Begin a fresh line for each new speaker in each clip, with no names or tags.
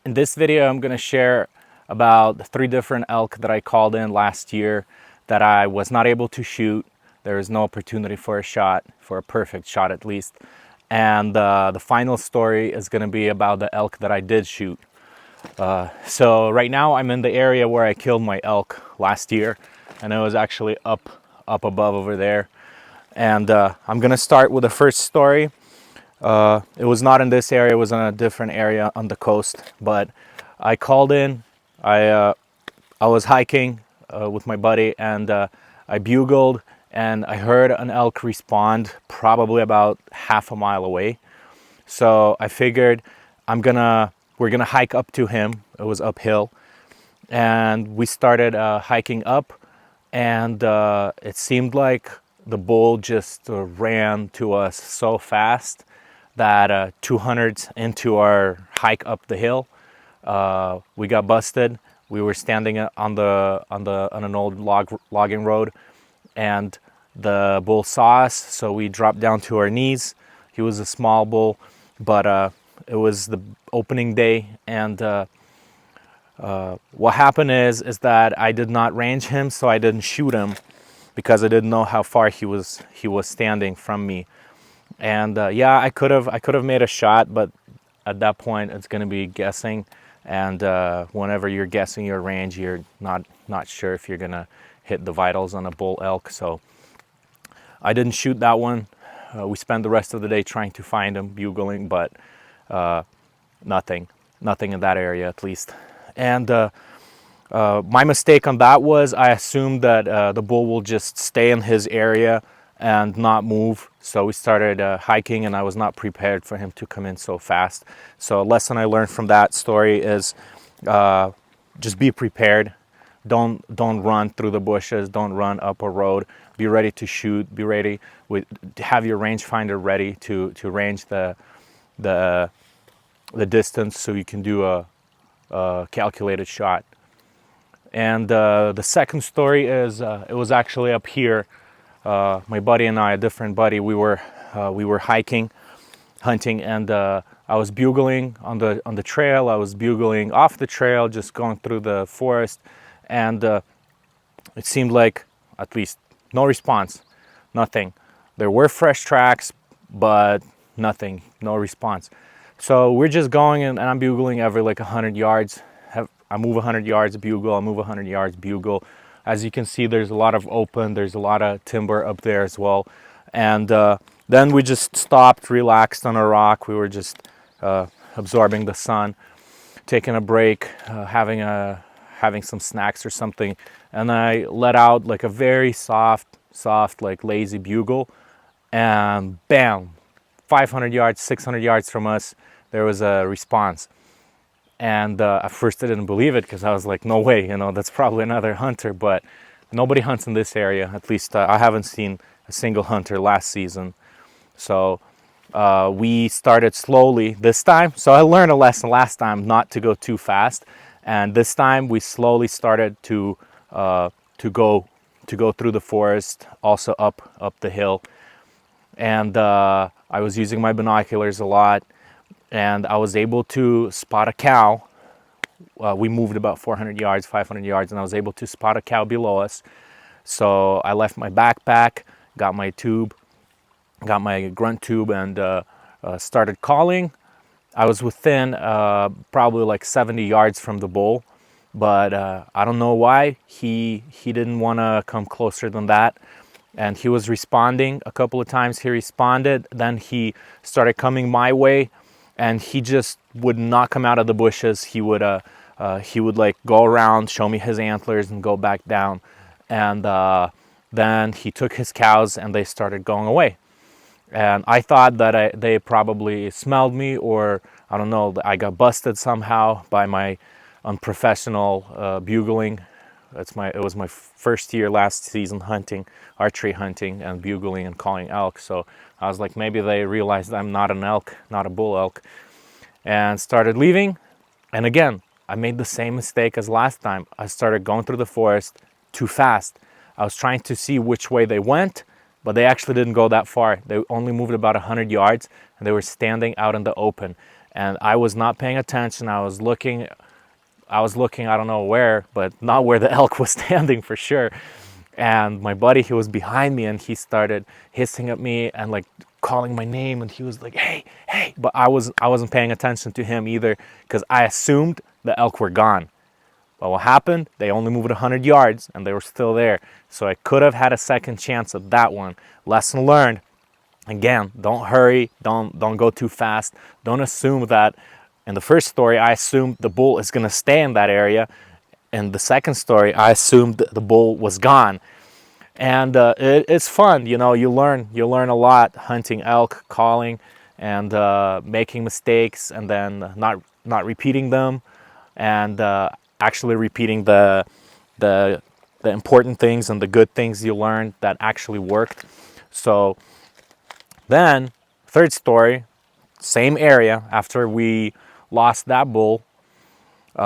In this video, I'm going to share about 3 different elk that I called in last year that I was not able to shoot. There was no opportunity for a shot, for a perfect shot at least. And the final story is going to be about the elk that I did shoot. So right now I'm in the area where I killed my elk last year, and it was actually up above over there. And I'm going to start with the first story. It was not in this area, it was in a different area on the coast, but I called in. I was hiking with my buddy, and I bugled, and I heard an elk respond probably about half a mile away. So I figured we're gonna hike up to him. It was uphill, and we started hiking up, and it seemed like the bull just ran to us so fast that 200 into our hike up the hill, we got busted. We were standing on an old logging road, and the bull saw us, so we dropped down to our knees. He was a small bull, but it was the opening day, and what happened is that I did not range him, so I didn't shoot him because I didn't know how far he was standing from me. And yeah, I could have made a shot, but at that point it's going to be guessing, and whenever you're guessing your range, you're not sure if you're going to hit the vitals on a bull elk. So I didn't shoot that one. We spent the rest of the day trying to find him, bugling, but nothing in that area at least. And my mistake on that was I assumed that the bull will just stay in his area and not move. So we started hiking, and I was not prepared for him to come in so fast. So a lesson I learned from that story is just be prepared. Don't run through the bushes. Don't run up a road. Be ready to shoot. Be ready have your rangefinder ready to range the distance, so you can do a calculated shot. And the second story is it was actually up here. My buddy and I, a different buddy, we were hiking, hunting, and I was bugling on the trail. I was bugling off the trail, just going through the forest, and it seemed like at least no response, nothing. There were fresh tracks, but nothing, no response. So we're just going, and I'm bugling every like 100 yards. I move 100 yards, bugle. I move 100 yards, bugle. As you can see, there's a lot of open, there's a lot of timber up there as well. And then we just stopped, relaxed on a rock. We were just absorbing the sun, taking a break, having some snacks or something. And I let out like a very soft, like lazy bugle. And bam, 500 yards, 600 yards from us, there was a response. And at first I didn't believe it, because I was like, no way, that's probably another hunter. But nobody hunts in this area. At least I haven't seen a single hunter last season. So we started slowly this time. So I learned a lesson last time not to go too fast. And this time we slowly started to go through the forest, also up the hill. And I was using my binoculars a lot. And I was able to spot a cow. We moved about 400 yards, 500 yards, and I was able to spot a cow below us. So I left my backpack, got my tube, got my grunt tube, and started calling. I was within probably like 70 yards from the bull, but I don't know why he didn't want to come closer than that. And he was responding a couple of times. He responded, then he started coming my way. And he just would not come out of the bushes. He would like go around, show me his antlers, and go back down. And then he took his cows, and they started going away. And I thought that they probably smelled me, or I don't know, I got busted somehow by my unprofessional bugling. It was my first year last season hunting, archery hunting, and bugling and calling elk. So I was like, maybe they realized I'm not an elk, not a bull elk, and started leaving. And again, I made the same mistake as last time. I started going through the forest too fast. I was trying to see which way they went, but they actually didn't go that far. They only moved about 100 yards, and they were standing out in the open. and I was not paying attention. I was looking, I don't know where, but not where the elk was standing for sure. And my buddy, he was behind me, and he started hissing at me and like calling my name, and he was like, hey, hey. But I wasn't paying attention to him either, because I assumed the elk were gone. But what happened? They only moved 100 yards and they were still there. So I could have had a second chance at that one. Lesson learned. Again, don't hurry, don't go too fast. Don't assume that. In the first story, I assumed the bull is gonna stay in that area. In the second story, I assumed the bull was gone. And it's fun, you know. You learn a lot hunting elk, calling, and making mistakes, and then not repeating them, and actually repeating the important things and the good things you learned that actually worked. So then, third story, same area. After we lost that bull,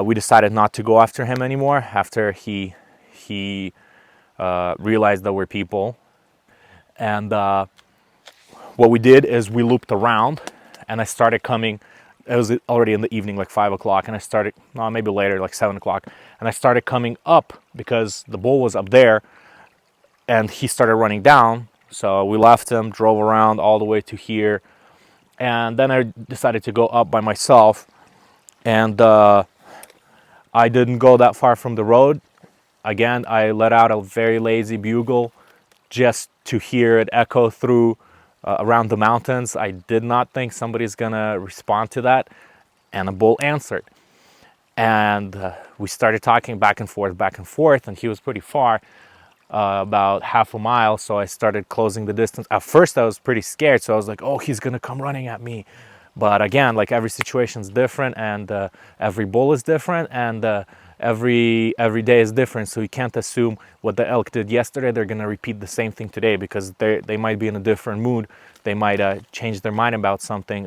we decided not to go after him anymore. After he realized that we're people, and what we did is we looped around, and I started coming. It was already in the evening, like 5 o'clock, and I started, no, maybe later, like 7 o'clock, and I started coming up because the bull was up there, and he started running down. So we left him, drove around all the way to here, and then I decided to go up by myself, and I didn't go that far from the road. Again, I let out a very lazy bugle just to hear it echo through around the mountains. I did not think somebody's gonna respond to that, and a bull answered. And we started talking back and forth, and he was pretty far, about half a mile. So I started closing the distance. At first I was pretty scared, so I was like, oh, he's gonna come running at me. But again, like, every situation is different, and every bull is different, and every day is different. So you can't assume what the elk did yesterday, they're gonna repeat the same thing today, because they might be in a different mood. They might change their mind about something.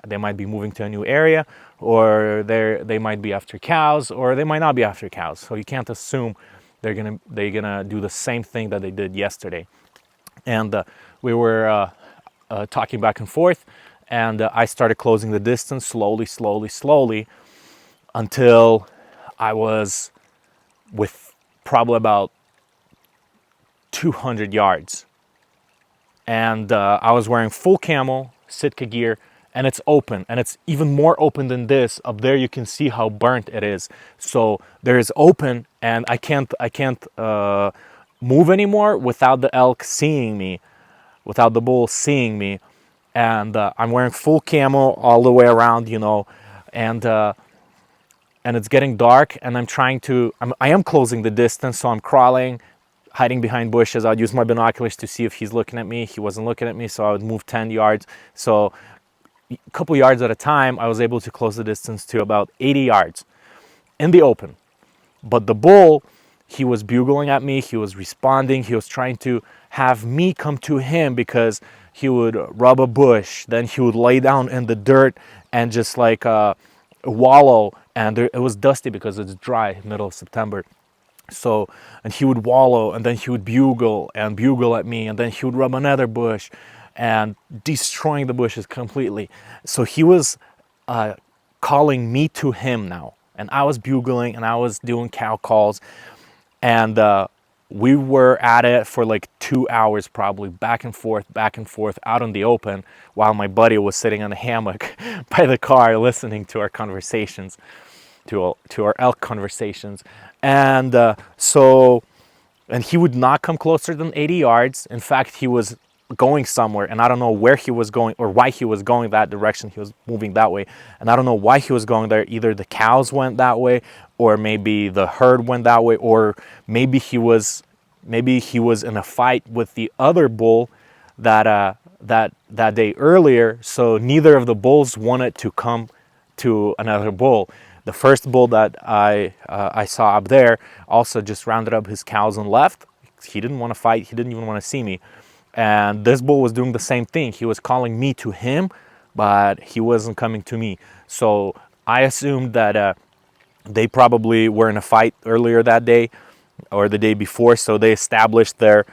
They might be moving to a new area, or they might be after cows, or they might not be after cows. So you can't assume they're gonna do the same thing that they did yesterday. And we were talking back and forth, and I started closing the distance slowly, until I was with probably about 200 yards. And I was wearing full camo, Sitka gear, and it's open, and it's even more open than this. Up there you can see how burnt it is. So there is open, and I can't move anymore without the elk seeing me, without the bull seeing me. And I'm wearing full camo all the way around, you know, and it's getting dark, and I am closing the distance, so I'm crawling, hiding behind bushes. I'd use my binoculars to see if he's looking at me. He wasn't looking at me, so I would move 10 yards. So a couple yards at a time, I was able to close the distance to about 80 yards in the open. But the bull, he was bugling at me, he was responding, he was trying to have me come to him, because he would rub a bush, then he would lay down in the dirt and just like wallow, and it was dusty because it's dry, middle of September. So, and he would wallow, and then he would bugle at me, and then he would rub another bush, and destroying the bushes completely. So he was calling me to him now, and I was bugling, and I was doing cow calls, and we were at it for like 2 hours, probably back and forth out in the open, while my buddy was sitting on a hammock by the car listening to our conversations, to our elk conversations. And and he would not come closer than 80 yards. In fact, he was going somewhere, and I don't know where he was going or why he was going that direction. He was moving that way, and I don't know why he was going there. Either the cows went that way, or maybe the herd went that way, or maybe he was in a fight with the other bull that day earlier. So neither of the bulls wanted to come to another bull. The first bull that I saw up there also just rounded up his cows and left. He didn't want to fight. He didn't even want to see me. And this bull was doing the same thing. He was calling me to him, but he wasn't coming to me. So I assumed that they probably were in a fight earlier that day or the day before. So they established their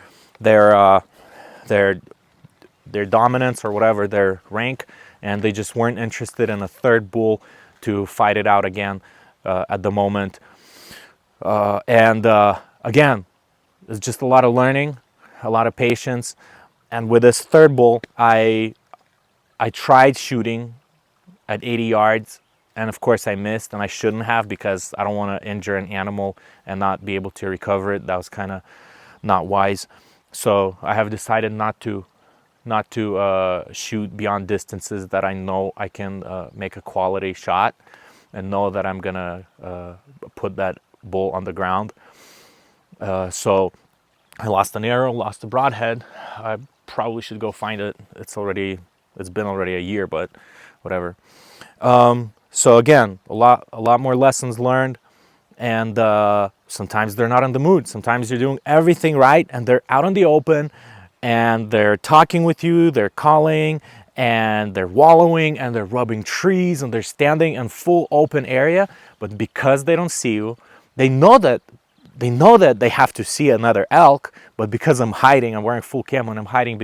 dominance or whatever, their rank, and they just weren't interested in a third bull to fight it out again at the moment. Again, it's just a lot of learning, a lot of patience. And with this third bull, I tried shooting at 80 yards, and of course I missed, and I shouldn't have, because I don't want to injure an animal and not be able to recover it. That was kind of not wise. So I have decided not to shoot beyond distances that I know I can make a quality shot, and know that I'm gonna put that bull on the ground. So I lost an arrow, lost a broadhead. I probably should go find it. It's been already a year, but whatever. So again, a lot more lessons learned, and sometimes they're not in the mood. Sometimes you're doing everything right, and they're out in the open, and they're talking with you, they're calling, and they're wallowing, and they're rubbing trees, and they're standing in full open area. But because they don't see you, they know that they have to see another elk, but because I'm hiding, I'm wearing full camo and I'm hiding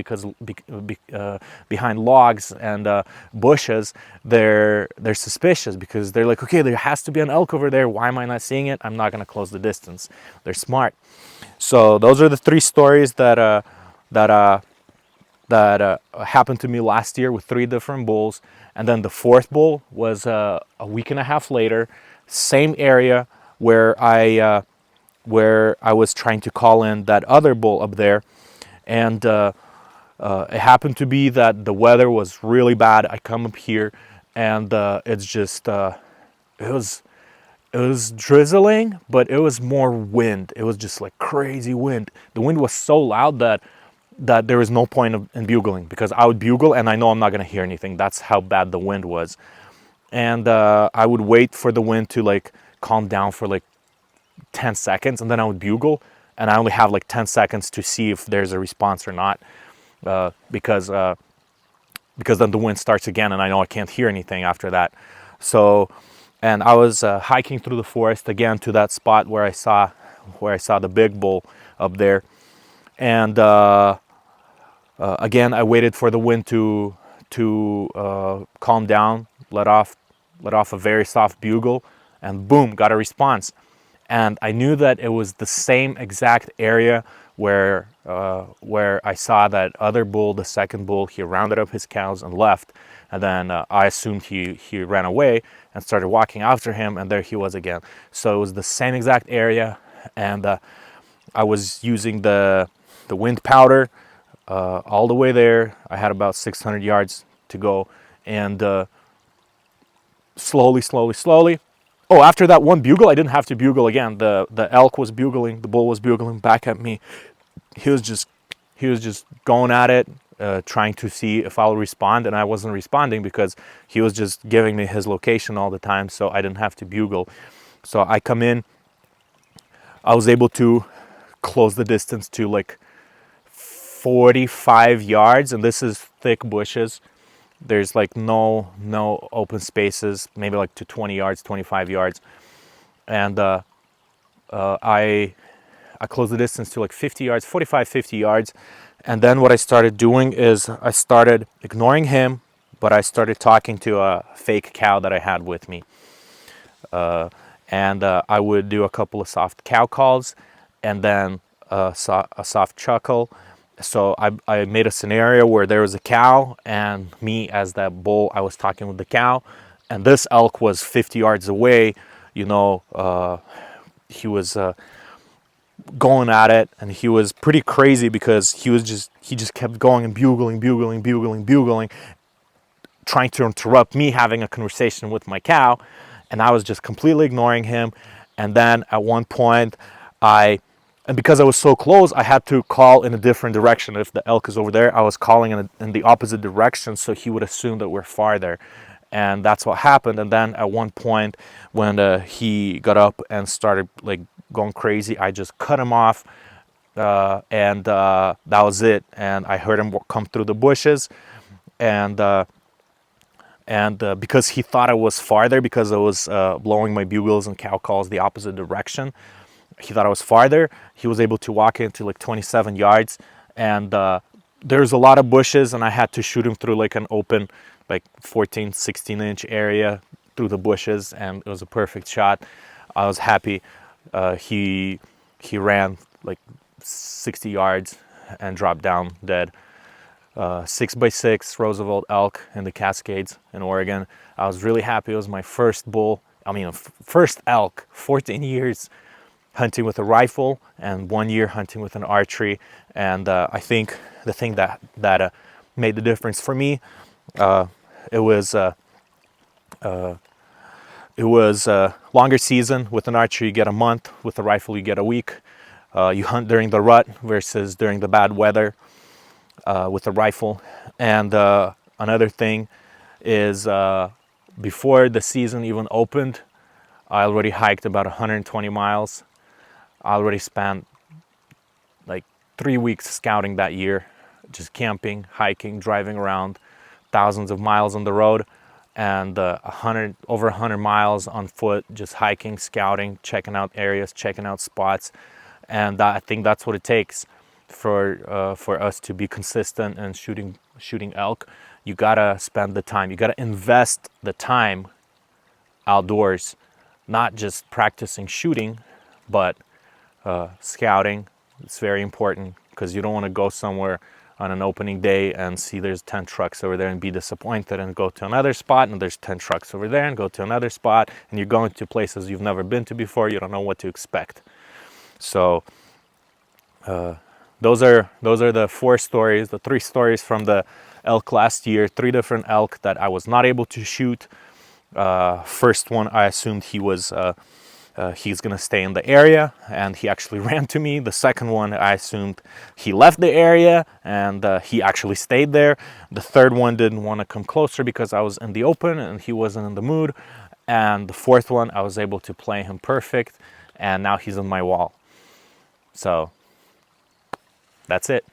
behind logs and bushes, they're suspicious, because they're like, okay, there has to be an elk over there. Why am I not seeing it? I'm not gonna close the distance. They're smart. So those are the three stories that happened to me last year with 3 different bulls. And then the 4th bull was a week and a half later, same area where I was trying to call in that other bull up there. And it happened to be that the weather was really bad. I come up here, and it's just it was drizzling, but it was more wind. It was just like crazy wind. The wind was so loud that there was no point in bugling, because I would bugle and I know I'm not going to hear anything. That's how bad the wind was. And I would wait for the wind to like calm down for like 10 seconds, and then I would bugle, and I only have like 10 seconds to see if there's a response or not, because then the wind starts again, and I know I can't hear anything after that. So, and I was hiking through the forest again to that spot where I saw the big bull up there, and again I waited for the wind to calm down, let off a very soft bugle, and boom, got a response. And I knew that it was the same exact area where I saw that other bull, the 2nd bull. He rounded up his cows and left, and then I assumed he ran away and started walking after him, and there he was again. So it was the same exact area, and I was using the wind powder all the way there. I had about 600 yards to go, and slowly. Oh, after that one bugle, I didn't have to bugle again. The elk was bugling, the bull was bugling back at me. He was just going at it, trying to see if I'll respond, and I wasn't responding because he was just giving me his location all the time, so I didn't have to bugle. So I come in, I was able to close the distance to like 45 yards, and this is thick bushes. There's like no open spaces, maybe like to 20 yards, 25 yards. And I closed the distance to like 50 yards, 45, 50 yards. And then what I started doing is I started ignoring him, but I started talking to a fake cow that I had with me. And I would do a couple of soft cow calls, and then a soft chuckle. So I made a scenario where there was a cow, and me as that bull, I was talking with the cow, and this elk was 50 yards away. You know, he was going at it, and he was pretty crazy because he just kept going and bugling, trying to interrupt me having a conversation with my cow, and I was just completely ignoring him. And then at one point, and because I was so close, I had to call in a different direction. If the elk is over there, I was calling in the opposite direction, so he would assume that we're farther. And that's what happened. And then at one point, when he got up and started like going crazy, I just cut him off, and that was it. And I heard him come through the bushes, and because he thought I was farther, because I was blowing my bugles and cow calls the opposite direction, he thought I was farther. He was able to walk into like 27 yards, and there's a lot of bushes, and I had to shoot him through like an open, like 14, 16-inch area through the bushes, and it was a perfect shot. I was happy. He ran like 60 yards and dropped down dead. 6x6 Roosevelt elk in the Cascades in Oregon. I was really happy. It was my first bull. I mean, first elk. 14 years hunting with a rifle and 1 year hunting with an archery. And I think the thing that made the difference for me, it was longer season. With an archery, you get a month. With a rifle, you get a week. You hunt during the rut versus during the bad weather with a rifle. And another thing is before the season even opened, I already hiked about 120 miles. I already spent like 3 weeks scouting that year, just camping, hiking, driving around, thousands of miles on the road, and over 100 miles on foot, just hiking, scouting, checking out areas, checking out spots. And I think that's what it takes for us to be consistent and shooting elk. You gotta spend the time. You gotta invest the time outdoors, not just practicing shooting, but scouting. It's very important, because you don't want to go somewhere on an opening day and see there's 10 trucks over there and be disappointed, and go to another spot and there's 10 trucks over there, and go to another spot, and you're going to places you've never been to before. You don't know what to expect. So those are the 4 stories, the 3 stories from the elk last year. 3 different elk that I was not able to shoot. First one, I assumed he's gonna stay in the area, and he actually ran to me. The second one, I assumed he left the area, and he actually stayed there. The third one didn't want to come closer because I was in the open and he wasn't in the mood. And the fourth one, I was able to play him perfect, and now he's on my wall. So that's it.